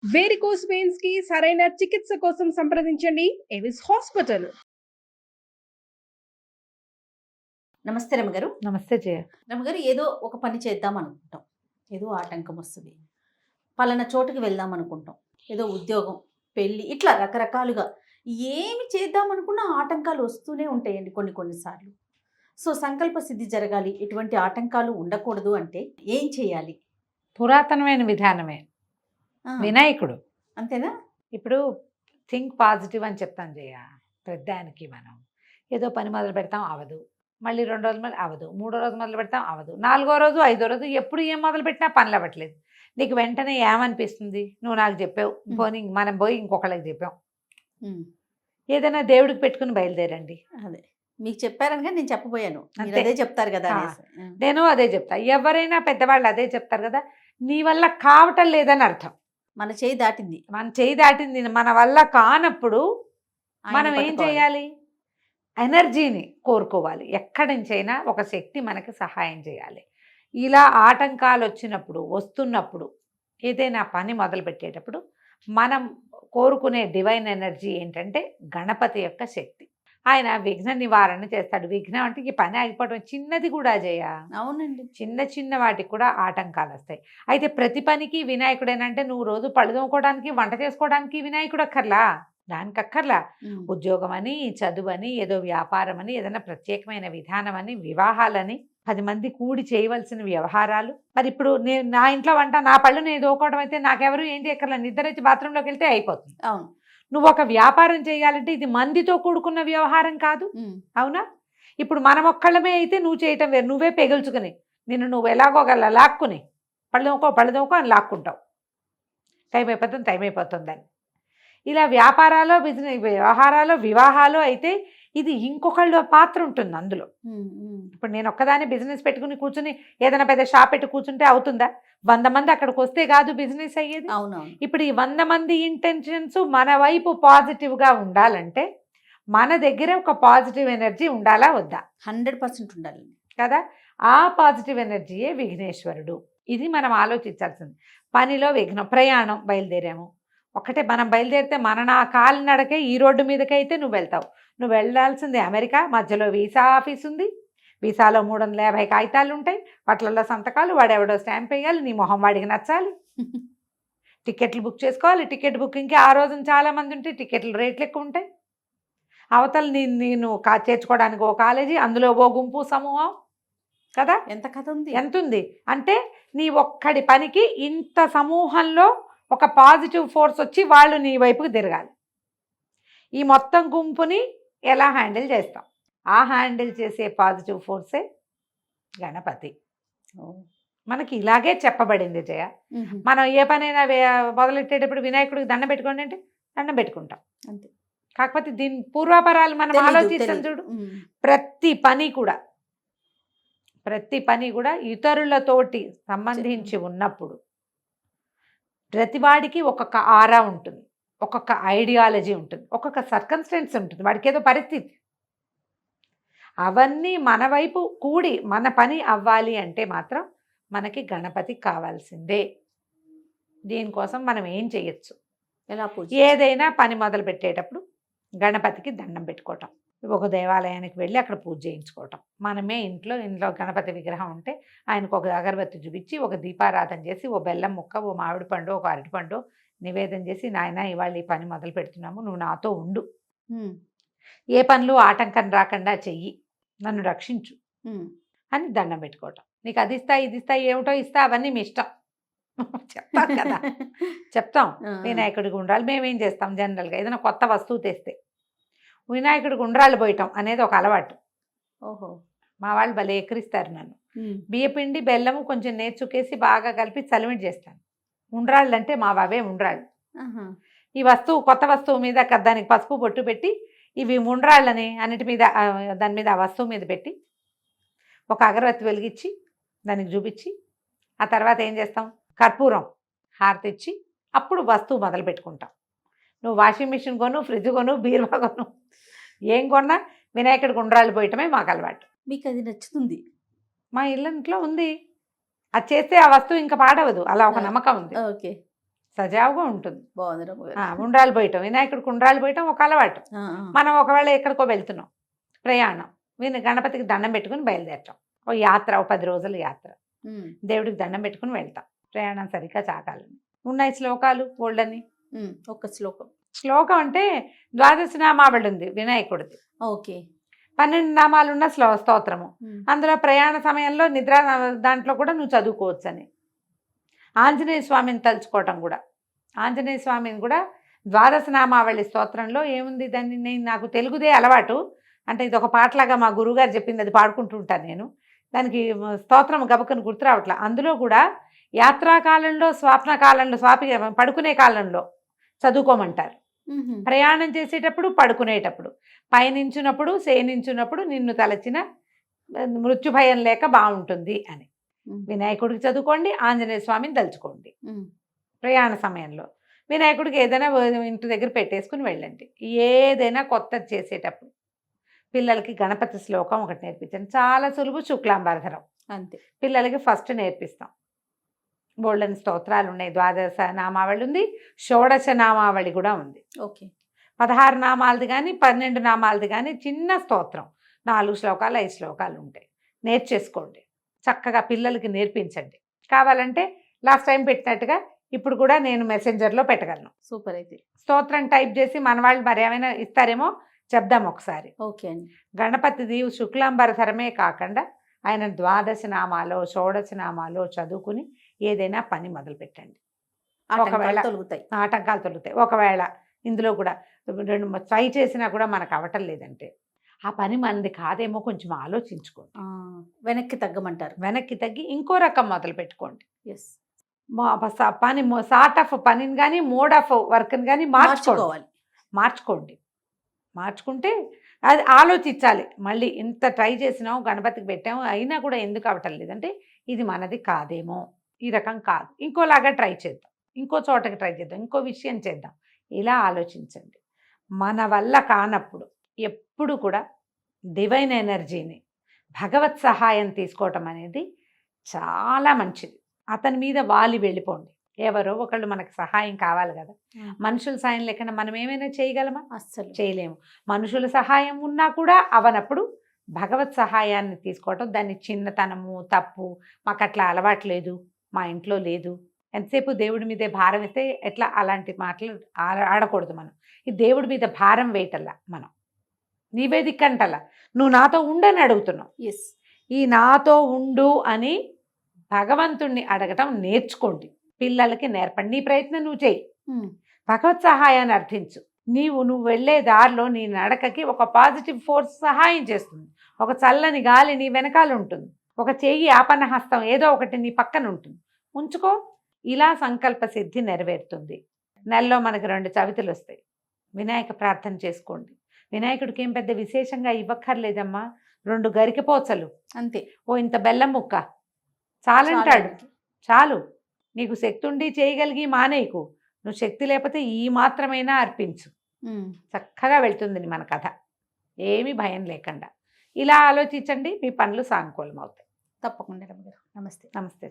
Varicose veins కి సరైన చికిత్స కోసం సంప్రదించండి ఎవిస్ హాస్పిటల్. నమస్తే రమగారు. నమస్తే జయ. రమగారు, ఏదో ఒక పని చేద్దాం అనుకుంటాం, ఏదో ఆటంకం వస్తుంది. పలానా చోటుకి వెళ్దాం అనుకుంటాం, ఏదో ఉద్యోగం, పెళ్ళి, ఇట్లా రకరకాలుగా ఏమి చేద్దాం అనుకున్నా ఆటంకాలు వస్తూనే ఉంటాయండి కొన్నిసార్లు. సో సంకల్ప సిద్ధి జరగాలి, ఎటువంటి ఆటంకాలు ఉండకూడదు అంటే ఏం చేయాలి? పురాతనమైన విధానమే వినాయకుడు. అంతేనా? ఇప్పుడు థింక్ పాజిటివ్ అని చెప్తాను జయ. పెద్దానికి మనం ఏదో పని మొదలు పెడతాం, అవదు. మళ్ళీ 2 రోజులు మళ్ళీ అవదు. 3వ రోజు మొదలు పెడతాం, అవదు. 4వ రోజు 5వ రోజు ఎప్పుడు ఏం మొదలు పెట్టినా పనులు అవ్వట్లేదు. నీకు వెంటనే ఏమనిపిస్తుంది? నువ్వు నాకు చెప్పావు, పోనీ మనం పోయి ఇంకొకళ్ళకి చెప్పాం. ఏదైనా దేవుడికి పెట్టుకుని బయలుదేరండి. అదే మీకు చెప్పారనగా నేను చెప్పబోయాను, అదే చెప్తారు కదా. నేను అదే చెప్తా. ఎవరైనా పెద్దవాళ్ళు అదే చెప్తారు కదా. నీ వల్ల కావటం లేదని అర్థం. మన చేయి దాటింది, మన వల్ల కానప్పుడు మనం ఏం చేయాలి? ఎనర్జీని కోరుకోవాలి. ఎక్కడి నుంచైనా ఒక శక్తి మనకి సహాయం చేయాలి. ఇలా ఆటంకాలు వస్తున్నప్పుడు ఏదైనా పని మొదలు పెట్టేటప్పుడు మనం కోరుకునే డివైన్ ఎనర్జీ ఏంటంటే గణపతి యొక్క శక్తి. ఆయన విఘ్న నివారణ చేస్తాడు. విఘ్నం అంటే ఈ పని ఆగిపోవడం చిన్నది కూడా జయ. అవునండి, చిన్న వాటికి కూడా ఆటంకాలు వస్తాయి. అయితే ప్రతి పనికి వినాయకుడేనంటే నువ్వు రోజు పళ్ళు తోముకోవడానికి, వంట చేసుకోవడానికి వినాయకుడు అక్కర్లా, దానికి అక్కర్లా. ఉద్యోగం అని, చదువని, ఏదో వ్యాపారం అని, ఏదైనా ప్రత్యేకమైన విధానం అని, వివాహాలని, 10 మంది కూడి చేయవలసిన వ్యవహారాలు. మరి ఇప్పుడు నేను నా ఇంట్లో వంట, నా పళ్ళు నేను దోకోవడం అయితే నాకెవరు ఏం చేయక్కర్లా, నిద్ర వచ్చి బాత్రూంలోకి వెళ్తే అయిపోతుంది. అవును. నువ్వు ఒక వ్యాపారం చేయాలంటే ఇది మందితో కూడుకున్న వ్యవహారం కాదు, అవునా? ఇప్పుడు మనం ఒక్కళ్ళమే అయితే నువ్వు చేయటం వేరు. నువ్వే పెగుల్చుకుని నువ్వు ఎలాగోగల లాక్కుని పళ్ళు దోకో అని లాక్కుంటావు. టైం అయిపోతుందని. ఇలా వ్యాపారాలు, బిజినెస్ వ్యవహారాలు, వివాహాలు అయితే ఇది ఇంకొకళ్ళ పాత్ర ఉంటుంది అందులో. ఇప్పుడు నేను ఒక్కదాన్ని బిజినెస్ పెట్టుకుని కూర్చుని ఏదైనా పెద్ద షాప్ పెట్టి కూర్చుంటే అవుతుందా? 100 మంది అక్కడికి వస్తే కాదు బిజినెస్ అయ్యేది. ఇప్పుడు ఈ 100 మంది ఇంటెన్షన్స్ మన వైపు పాజిటివ్గా ఉండాలంటే మన దగ్గర ఒక పాజిటివ్ ఎనర్జీ ఉండాలా వద్దా? 100% ఉండాలి కదా. ఆ పాజిటివ్ ఎనర్జీయే విఘ్నేశ్వరుడు. ఇది మనం ఆలోచించాల్సింది. పనిలో విఘ్నం, ప్రయాణం, బయలుదేరాము. ఒకటే మనం బయలుదేరితే నా కాలినడకే ఈ రోడ్డు మీదకైతే నువ్వు వెళ్తావు. నువ్వు వెళ్ళాల్సింది అమెరికా. మధ్యలో వీసా ఆఫీస్ ఉంది. వీసాలో 350 కాగితాలు ఉంటాయి. వాటిల్లో సంతకాలు, వాడెవడో స్టాంప్ వేయాలి, నీ మొహం వాడికి నచ్చాలి. టికెట్లు బుక్ చేసుకోవాలి. టికెట్ బుకింగ్కి ఆ రోజున చాలామంది ఉంటే టికెట్లు రేట్లు ఎక్కువ ఉంటాయి. అవతల నేను చేర్చుకోవడానికి ఓ కాలేజీ, అందులో ఓ గుంపు సమూహం కదా. ఎంత కథ ఉంది, ఎంత ఉంది అంటే నీ ఒక్కడి పనికి ఇంత సమూహంలో ఒక పాజిటివ్ ఫోర్స్ వచ్చి వాళ్ళు నీ వైపుకి తిరగాలి. ఈ మొత్తం గుంపుని ఎలా హ్యాండిల్ చేస్తాం? ఆ హ్యాండిల్ చేసే పాజిటివ్ ఫోర్సే గణపతి. మనకి ఇలాగే చెప్పబడింది జయ. మనం ఏ పనైనా మొదలెట్టేటప్పుడు వినాయకుడికి దండం పెట్టుకోండి అంటే దండం పెట్టుకుంటాం అంతే. కాకపోతే దీని పూర్వాపరాలు మనం ఆలోచిస్తాం చూడు. ప్రతి పని కూడా ఇతరులతోటి సంబంధించి ఉన్నప్పుడు ప్రతివాడికి ఒక్కొక్క ఆరా ఉంటుంది, ఒక్కొక్క ఐడియాలజీ ఉంటుంది, ఒక్కొక్క సర్కమ్స్టెన్స్ ఉంటుంది, వాడికి ఏదో పరిస్థితి. అవన్నీ మన వైపు కూడి మన పని అవ్వాలి అంటే మాత్రం మనకి గణపతి కావాల్సిందే. దీనికోసం మనం ఏం చేయొచ్చు? ఏదైనా పని మొదలు పెట్టేటప్పుడు గణపతికి దండం పెట్టుకోవటం, ఒక దేవాలయానికి వెళ్ళి అక్కడ పూజ చేయించుకోవటం. మనమే ఇంట్లో గణపతి విగ్రహం ఉంటే ఆయనకు ఒక అగరబత్తి చూపించి, ఒక దీపారాధన చేసి, ఓ బెల్లం ముక్క, ఓ మామిడి పండు, ఒక అరటిపండు నివేదన చేసి, నాయన ఇవాళ ఈ పని మొదలు పెడుతున్నాము, నువ్వు నాతో ఉండు, ఏ పనులు ఆటంకం రాకుండా చెయ్యి, నన్ను రక్షించు అని దండం పెట్టుకోవటం. నీకు అది ఇస్తా, ఇది ఇస్తా, ఏమిటో ఇస్తా, అవన్నీ మీ ఇష్టం చెప్తాం కదా. చెప్తాం. వినాయకుడికి ఉండాలి. మేమేం చేస్తాం జనరల్గా ఏదైనా కొత్త వస్తువు తెస్తే వినాయకుడికి ఉండ్రాళ్ళు పోయటం అనేది ఒక అలవాటు. మా వాళ్ళు భలే ఎక్కిరిస్తారు నన్ను. బియ్యపిండి, బెల్లము, కొంచెం నేర్చుకేసి బాగా కలిపి చలిమిడి చేస్తాను. ఉండ్రాళ్ళు అంటే మా బావే ఉండ్రాళ్ళు. ఈ కొత్త వస్తువు మీద దానికి పసుపు బొట్టు పెట్టి, ఇవి ఉండ్రాళ్ళని అన్నిటి మీద దాని మీద ఆ వస్తువు మీద పెట్టి ఒక అగరబత్తి వెలిగించి దానికి చూపించి, ఆ తర్వాత ఏం చేస్తాం? కర్పూరం హారతి ఇచ్చి అప్పుడు వస్తువు మొదలు పెట్టుకుంటాం. నువ్వు వాషింగ్ మిషన్ కొను, ఫ్రిడ్జ్ కొను, బీరువా కొను, ఏం కొన్నా వినాయకుడికి ఉండ్రాళ్ళు పోయటమే మాకు అలవాటు. మీకు అది నచ్చుతుంది? మా ఇంట్లో ఉంది. అది చేస్తే ఆ వస్తువు ఇంకా పాడవదు, అలా ఒక నమ్మకం ఉంది. ఓకే. సజావుగా ఉంటుంది. బాగుంది రమ్మగారు. ఉండ్రాలు పోయటం, వినాయకుడికి ఉండ్రాలు పోయటం ఒక అలవాటు. మనం ఒకవేళ ఎక్కడికో వెళ్తున్నాం, ప్రయాణం, గణపతికి దండం పెట్టుకుని బయలుదేరటం, ఓ యాత్ర, ఓ 10 రోజుల యాత్ర, దేవుడికి దండం పెట్టుకుని వెళ్తాం, ప్రయాణం సరిగ్గా సాగాలని. ఉన్నాయి శ్లోకాలు ఓల్డని. ఒక్క శ్లోకం. శ్లోకం అంటే 12 నామావళి ఉంది వినాయకుడిది. ఓకే. 12 నామాలు ఉన్న స్తోత్రము. అందులో ప్రయాణ సమయంలో నిద్ర దాంట్లో కూడా నువ్వు చదువుకోవచ్చు అని. ఆంజనేయ స్వామిని తలుచుకోవటం కూడా, ఆంజనేయ స్వామిని కూడా 12 నామావళి స్తోత్రంలో ఏముంది, దాన్ని నేను నాకు తెలుగుదే అలవాటు, అంటే ఇది ఒక పాటలాగా మా గురువుగారు చెప్పింది, అది పాడుకుంటూ ఉంటాను నేను. దానికి స్తోత్రం గబుకను గుర్తు రావట్లా. అందులో కూడా యాత్రాకాలంలో, స్వాప్న కాలంలో, పడుకునే కాలంలో చదువుకోమంటారు. ప్రయాణం చేసేటప్పుడు, పడుకునేటప్పుడు, పయనించున్నప్పుడు, శయనించున్నప్పుడు నిన్ను తలచిన మృత్యు భయం లేక బాగుంటుంది అని. వినాయకుడికి చదువుకోండి, ఆంజనేయ స్వామిని తలుచుకోండి. ప్రయాణ సమయంలో వినాయకుడికి ఏదైనా ఇంటి దగ్గర పెట్టేసుకుని వెళ్ళండి. ఏదైనా కొత్తది చేసేటప్పుడు పిల్లలకి గణపతి శ్లోకం ఒకటి నేర్పించండి. చాలా సులువు, శుక్లాంబరధరం అంతే. పిల్లలకి ఫస్ట్ నేర్పిస్తాం. బోల్డెన్ స్తోత్రాలు ఉన్నాయి. 12 నామావళి ఉంది, షోడశ నామావళి కూడా ఉంది. ఓకే. 16 నామాలది కానీ 12 నామాలది కానీ చిన్న స్తోత్రం, 4 శ్లోకాలు 5 శ్లోకాలు ఉంటాయి. నేర్చేసుకోండి, చక్కగా పిల్లలకి నేర్పించండి. కావాలంటే లాస్ట్ టైం పెట్టినట్టుగా ఇప్పుడు కూడా నేను మెసెంజర్లో పెట్టగలను. సూపర్. అయితే స్తోత్రం టైప్ చేసి మన వాళ్ళు మరి ఏమైనా ఇస్తారేమో చెప్దాం ఒకసారి. ఓకే అండి. గణపతిది శుక్లాంబరధరమే కాకుండా ఆయన 12 నామాలో, షోడశ నామాలో చదువుకుని ఏదైనా పని మొదలు పెట్టండి. ఒకవేళ ఆటంకాలు తొలుగుతాయి. ఒకవేళ ఇందులో కూడా 2 ట్రై చేసినా కూడా మనకు అవటం లేదంటే ఆ పని మనది కాదేమో కొంచెం ఆలోచించుకోండి. వెనక్కి తగ్గమంటారు. వెనక్కి తగ్గి ఇంకో రకం మొదలు పెట్టుకోండి. ఎస్. పని సార్ట్ ఆఫ్ పనిని కానీ, మోడ్ ఆఫ్ వర్క్ని కానీ మార్చుకోండి. మార్చుకుంటే అది ఆలోచించాలి. మళ్ళీ ఇంత ట్రై చేసినాము, గణపతికి పెట్టాము, అయినా కూడా ఎందుకు అవటం లేదంటే ఇది మనది కాదేమో, ఈ రకం కాదు, ఇంకోలాగా ట్రై చేద్దాం, ఇంకో చోటకి ట్రై చేద్దాం, ఇంకో విషయం చేద్దాం, ఇలా ఆలోచించండి. మన వల్ల కానప్పుడు ఎప్పుడు కూడా డివైన్ ఎనర్జీని, భగవత్ సహాయం తీసుకోవటం అనేది చాలా మంచిది. అతని మీద వాలి వెళ్ళిపోండి. ఎవరో ఒకళ్ళు మనకు సహాయం కావాలి కదా. మనుషుల సహాయం లేకుండా మనం ఏమైనా చేయగలమా? అస్సలు చేయలేము. మనుషుల సహాయం ఉన్నా కూడా అవనప్పుడు భగవత్ సహాయాన్ని తీసుకోవటం, దాన్ని చిన్నతనము, తప్పు, మాకు అట్లా అలవాట్లేదు, మా ఇంట్లో లేదు, ఎంతసేపు దేవుడి మీదే భారం వేస్తే ఎట్లా, అలాంటి మాటలు ఆడకూడదు. మనం ఈ దేవుడి మీద భారం వేయటల్లా, మనం నీవే దిక్కంటలా, నువ్వు నాతో ఉండని అడుగుతున్నావు. ఎస్. ఈ నాతో ఉండు అని భగవంతుణ్ణి అడగటం నేర్చుకోండి. పిల్లలకి నేర్పండి. నీ ప్రయత్నం నువ్వు చేయి, భగవత్ సహాయాన్ని అర్థించు. నువ్వు వెళ్ళే దారిలో నీ నడకకి ఒక పాజిటివ్ ఫోర్స్ సహాయం చేస్తుంది. ఒక చల్లని గాలి నీ వెనకాల ఉంటుంది, ఒక చెయ్యి, ఆపన్న హస్తం, ఏదో ఒకటి నీ పక్కన ఉంటుంది. ఉంచుకో, ఇలా సంకల్ప సిద్ధి నెరవేరుతుంది. నెలలో మనకి 2 చవితులు వస్తాయి. వినాయక ప్రార్థన చేసుకోండి. వినాయకుడికి ఏం పెద్ద విశేషంగా ఇవ్వక్కర్లేదమ్మా, 2 గరికెపోచలు అంతే, ఓ ఇంత బెల్లం ముక్క చాలంటాడు. చాలు. నీకు శక్తి ఉండి చేయగలిగి మానేయకు. నువ్వు శక్తి లేకపోతే ఈ మాత్రమైనా అర్పించు. చక్కగా వెళ్తుంది మన కథ, ఏమీ భయం లేకుండా. ఇలా ఆలోచించండి, మీ పనులు సానుకూలం అవుతాయి. తప్పకుండా. నమస్తే. నమస్తే.